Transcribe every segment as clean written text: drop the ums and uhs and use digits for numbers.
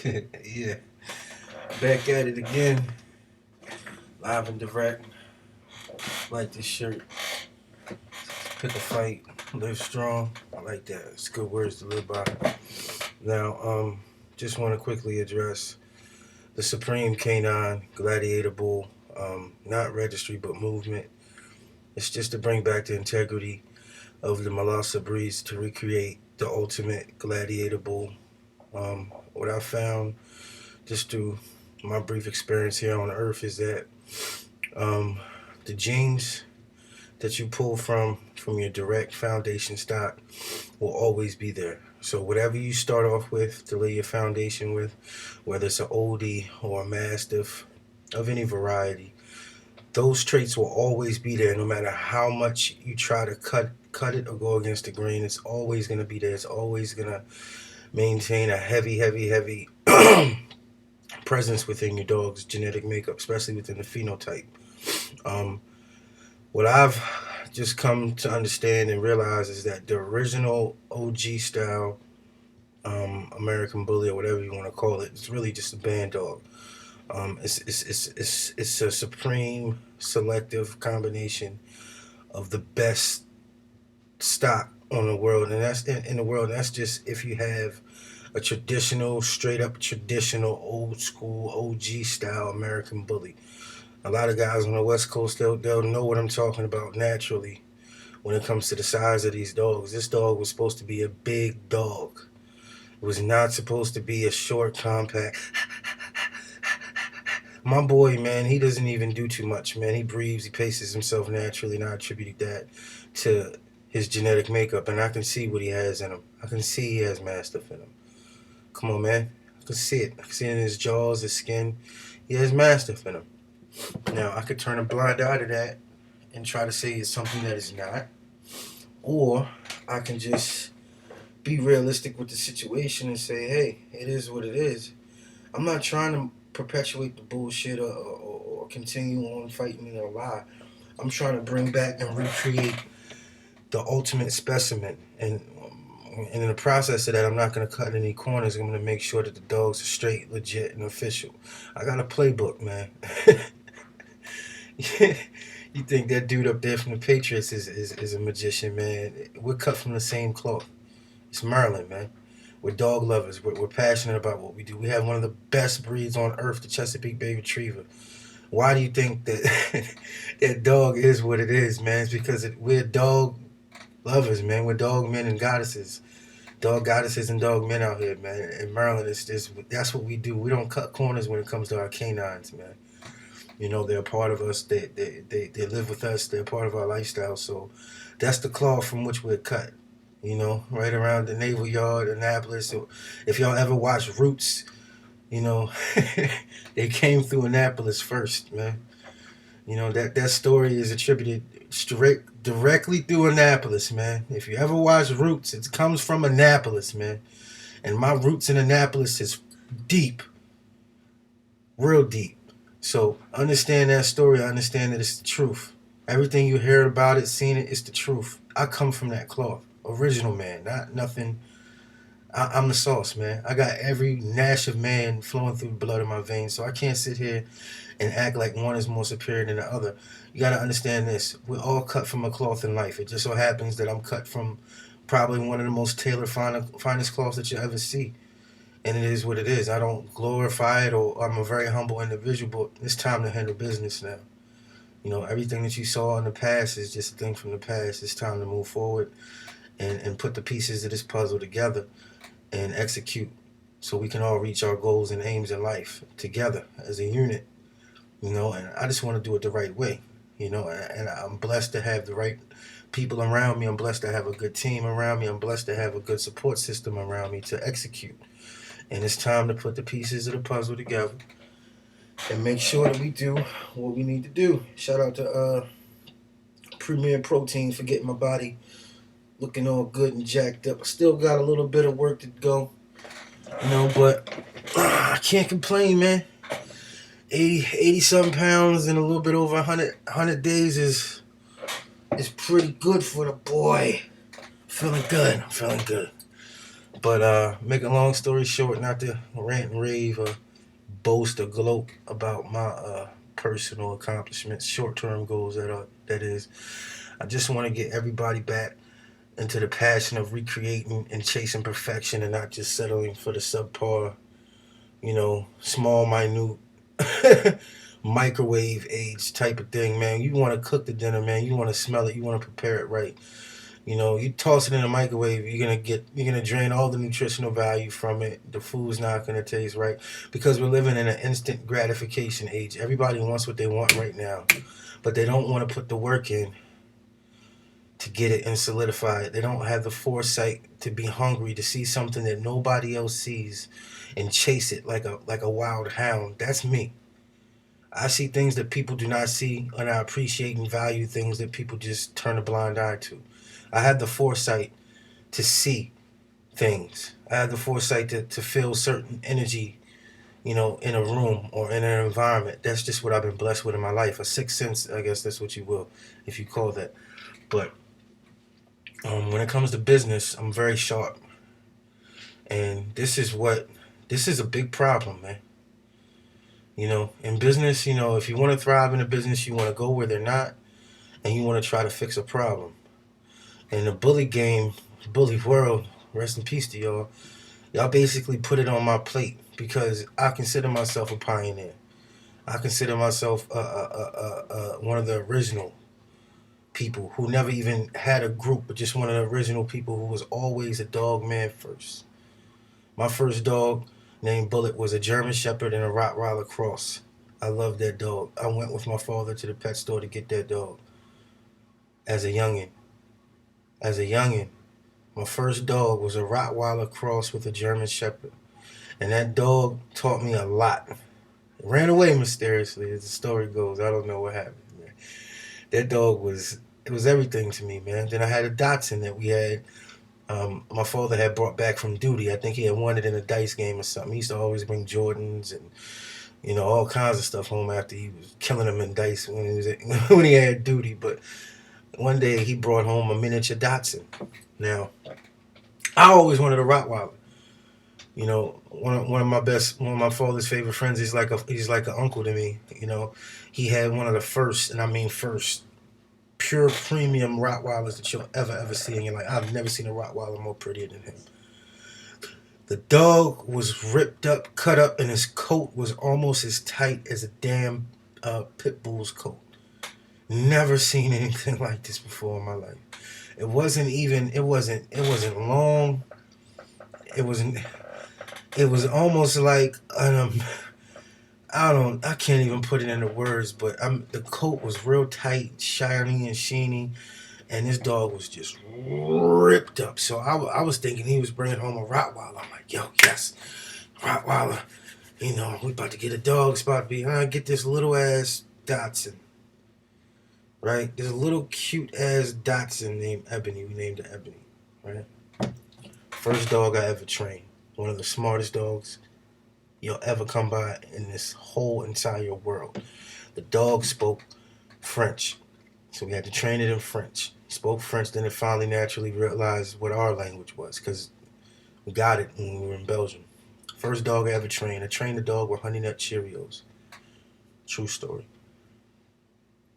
Yeah, back at it again, live and direct. Like this shirt, pick a fight, live strong. I like that. It's good words to live by. Now, just want to quickly address the Supreme Canine Gladiator Bull, not registry but movement. It's just to bring back the integrity of the Malasa breeds to recreate the ultimate gladiator bull. What I found just through my brief experience here on Earth is that um, the genes that you pull from your direct foundation stock will always be there. So whatever you start off with to lay your foundation with, whether it's an oldie or a mastiff of any variety, those traits will always be there no matter how much you try to cut it or go against the grain. It's always going to be there. It's always going to maintain a heavy presence within your dog's genetic makeup, especially within the phenotype. Um, what I've just come to understand and realize is that the original OG style American Bully or whatever you want to call it, it's really just a band dog. It's a supreme selective combination of the best stock on the world, and that's in the world. And that's just if you have a traditional, straight up traditional, old school OG style American Bully. A lot of guys on the West Coast, they'll know what I'm talking about naturally when it comes to the size of these dogs. This dog was supposed to be a big dog. It was not supposed to be a short, compact. My boy, man, he doesn't even do too much, man. He breathes, he paces himself naturally, and I attribute that to his genetic makeup. And I can see what he has in him. I can see he has mastiff in him. Come on, man. I can see it. I can see it in his jaws, his skin. He has mastiff in him. Now, I could turn a blind eye to that and try to say it's something that is not. Or I can just be realistic with the situation and say, hey, it is what it is. I'm not trying to perpetuate the bullshit or continue on fighting in a lie. I'm trying to bring back and recreate the ultimate specimen. And in the process of that, I'm not going to cut any corners. I'm going to make sure that the dogs are straight, legit, and official. I got a playbook, man. You think that dude up there from the Patriots is a magician, man. We're cut from the same cloth. It's Maryland, man. We're dog lovers. We're passionate about what we do. We have one of the best breeds on earth, the Chesapeake Bay Retriever. Why do you think that that dog is what it is, man? It's because we're dog lovers, man. We're dog men and goddesses. Dog goddesses and dog men out here, man. In Maryland, that's what we do. We don't cut corners when it comes to our canines, man. You know, they're a part of us. They live with us. They're part of our lifestyle. So that's the cloth from which we're cut. You know, right around the Naval Yard, Annapolis. So if y'all ever watch Roots, you know, they came through Annapolis first, man. You know, that story is attributed straight directly through Annapolis, man. If you ever watch Roots, it comes from Annapolis, man. And my roots in Annapolis is deep, real deep. So understand that story. I understand that it's the truth. Everything you hear about it, seen it, it's the truth. I come from that cloth. Original, man. Not nothing. I'm the sauce, man. I got every gnash of man flowing through the blood in my veins. So I can't sit here and act like one is more superior than the other. You got to understand this. We're all cut from a cloth in life. It just so happens that I'm cut from probably one of the most tailored, finest cloths that you ever see. And it is what it is. I don't glorify it, or I'm a very humble individual, but it's time to handle business now. You know, everything that you saw in the past is just a thing from the past. It's time to move forward and put the pieces of this puzzle together and execute so we can all reach our goals and aims in life together as a unit. You know, and I just want to do it the right way. You know, and I'm blessed to have the right people around me. I'm blessed to have a good team around me. I'm blessed to have a good support system around me to execute. And it's time to put the pieces of the puzzle together and make sure that we do what we need to do. Shout out to Premier Protein for getting my body looking all good and jacked up. I still got a little bit of work to go, you know, but I can't complain, man. 80 something pounds in a little bit over 100 days is pretty good for the boy. Feeling good. I'm feeling good. But make a long story short, not to rant and rave or boast or gloat about my personal accomplishments, short term goals that is. I just want to get everybody back into the passion of recreating and chasing perfection and not just settling for the subpar, small, minute, microwave age type of thing, man. You want to cook the dinner, man. You want to smell it. You want to prepare it right. You toss it in the microwave, you're gonna drain all the nutritional value from it. The food's not gonna taste right because we're living in an instant gratification age. Everybody wants what they want right now, but they don't want to put the work in to get it and solidify it. They don't have the foresight to be hungry to see something that nobody else sees and chase it like a wild hound. That's me. I see things that people do not see, and I appreciate and value things that people just turn a blind eye to. I had the foresight to see things. I had the foresight to feel certain energy, in a room or in an environment. That's just what I've been blessed with in my life. A sixth sense, I guess that's what you will, if you call that. But when it comes to business, I'm very sharp. And this is a big problem, man. In business, if you want to thrive in a business, you want to go where they're not, and you want to try to fix a problem. In the bully game, bully world, rest in peace to y'all. Y'all basically put it on my plate because I consider myself a pioneer. I consider myself one of the original people who never even had a group, but just one of the original people who was always a dog man first. My first dog, named Bullet, was a German Shepherd and a Rottweiler cross. I love that dog. I went with my father to the pet store to get that dog as a youngin'. As a youngin', my first dog was a Rottweiler cross with a German Shepherd. And that dog taught me a lot. It ran away mysteriously, as the story goes. I don't know what happened, man. That dog it was everything to me, man. Then I had a Dachshund that we had. My father had brought back from duty. I think he had won it in a dice game or something. He used to always bring Jordans and all kinds of stuff home after he was killing them in dice when he was when he had duty. But one day he brought home a miniature Dachshund. Now, I always wanted a Rottweiler. One of my father's favorite friends. He's like an uncle to me. He had one of the first, and I mean first, pure premium Rottweilers that you'll ever see in your life. I've never seen a Rottweiler more prettier than him. The dog was ripped up, cut up, and his coat was almost as tight as a damn pit bull's coat. Never seen anything like this before in my life. It wasn't long. It wasn't. It was almost like I can't even put it into words, but the coat was real tight, shiny and sheeny, and this dog was just ripped up. So I was thinking he was bringing home a Rottweiler. I'm like, yo, yes, Rottweiler. We about to get a dog. It's about to be, get this little ass Dachshund. Right? There's a little cute ass Dachshund named Ebony. We named her Ebony. Right? First dog I ever trained. One of the smartest dogs you'll ever come by in this whole entire world. The dog spoke French. So we had to train it in French. He spoke French, then it finally naturally realized what our language was because we got it when we were in Belgium. First dog I ever trained. I trained the dog with Honey Nut Cheerios. True story.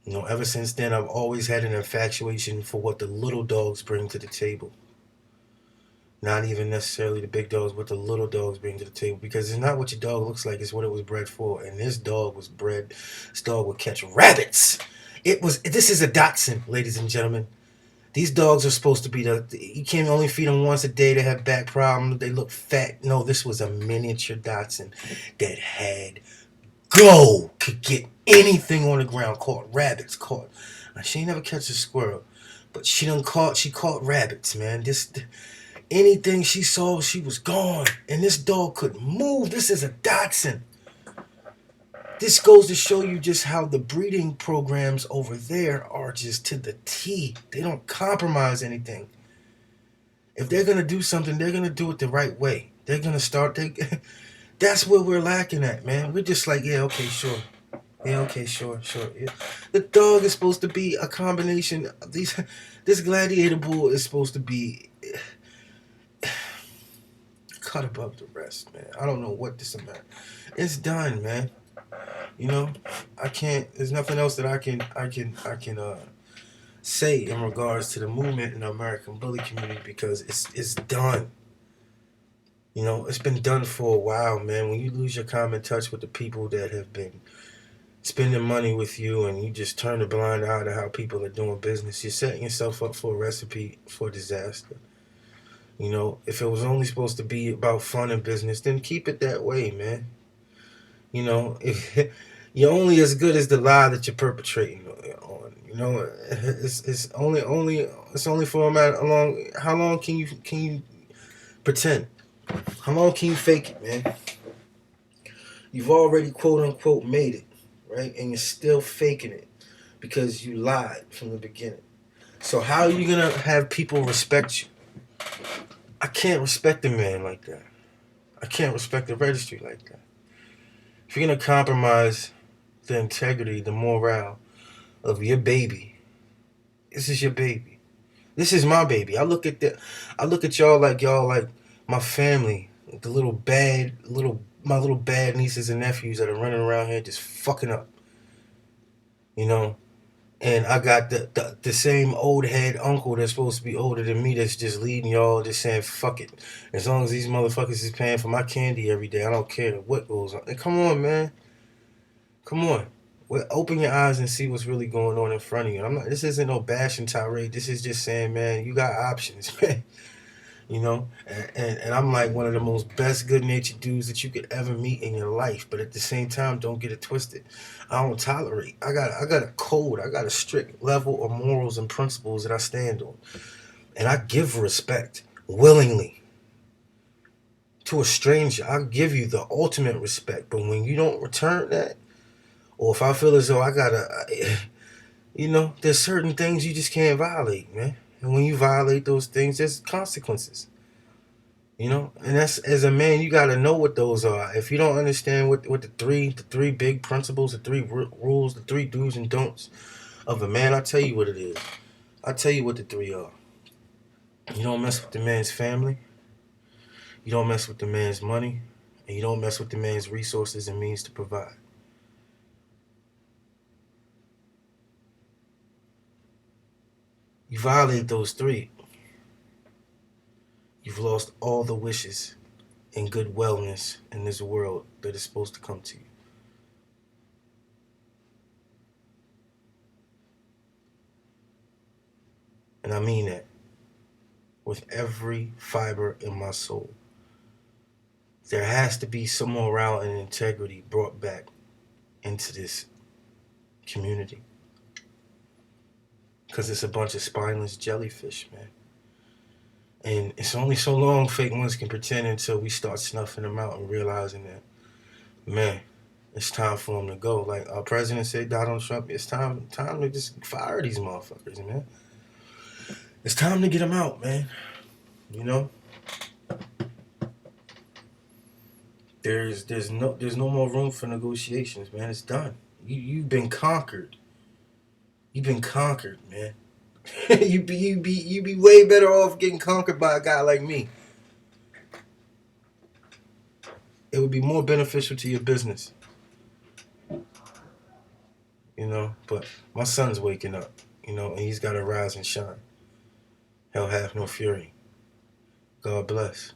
Ever since then, I've always had an infatuation for what the little dogs bring to the table. Not even necessarily the big dogs, but the little dogs bring to the table. Because it's not what your dog looks like, it's what it was bred for. And this dog was bred, this dog would catch rabbits. This is a Dachshund, ladies and gentlemen. These dogs are supposed to be you can't only feed them once a day. They have back problems. They look fat. No, this was a miniature Dachshund that could get anything on the ground. Caught rabbits, Now, she ain't never catch a squirrel, but she caught rabbits, man. Anything she saw, she was gone. And this dog couldn't move. This is a Dachshund. This goes to show you just how the breeding programs over there are just to the T. They don't compromise anything. If they're going to do something, they're going to do it the right way. They're going to that's where we're lacking at, man. We're just like, yeah, okay, sure. Yeah, okay, sure. Yeah. The dog is supposed to be a combination of this gladiator bull is supposed to be cut above the rest, man. I don't know what this amount. It's done, man. You know, I can't. There's nothing else that I can say in regards to the movement in the American bully community because it's done. You know, it's been done for a while, man. When you lose your common touch with the people that have been spending money with you and you just turn a blind eye to how people are doing business, you're setting yourself up for a recipe for disaster. You know, if it was only supposed to be about fun and business, then keep it that way, man. You know, if you're only as good as the lie that you're perpetrating on. You know, it's only for a matter along. How long can you pretend? How long can you fake it, man? You've already quote unquote made it, right? And you're still faking it because you lied from the beginning. So how are you gonna have people respect you? I can't respect a man like that. I can't respect the registry like that. If you're gonna compromise the integrity, the morale of your baby, this is your baby. This is my baby. I look at y'all like my family, the my little bad nieces and nephews that are running around here just fucking up. You know, and I got the same old head uncle that's supposed to be older than me that's just leading y'all, just saying fuck it. As long as these motherfuckers is paying for my candy every day, I don't care what goes on. And come on, man. Come on. Well, open your eyes and see what's really going on in front of you. I'm not. This isn't no bashing tirade. This is just saying, man, you got options, man. You know, and I'm like one of the most best good natured dudes that you could ever meet in your life. But at the same time, don't get it twisted. I don't tolerate. I got a code. I got a strict level of morals and principles that I stand on, and I give respect willingly to a stranger. I give you the ultimate respect. But when you don't return that, or if I feel as though I gotta, you know, there's certain things you just can't violate, man. And when you violate those things, there's consequences. You know, and that's as a man, you got to know what those are. If you don't understand what the three big principles, the three rules, the three do's and don'ts of a man, I tell you what it is. I tell you what the three are. You don't mess with the man's family. You don't mess with the man's money, and you don't mess with the man's resources and means to provide. You violate those three, you've lost all the wishes and good wellness in this world that is supposed to come to you. And I mean that with every fiber in my soul. There has to be some morale and integrity brought back into this community. Because it's a bunch of spineless jellyfish, man. And it's only so long fake ones can pretend until we start snuffing them out and realizing that, man, it's time for them to go. Like our president said, Donald Trump, it's time to just fire these motherfuckers, man. It's time to get them out, man. You know, there's no more room for negotiations, man. It's done. You've been conquered. You've been conquered, man. You be way better off getting conquered by a guy like me. It would be more beneficial to your business, you know. But my son's waking up, you know, and he's got to rise and shine. Hell have no fury. God bless.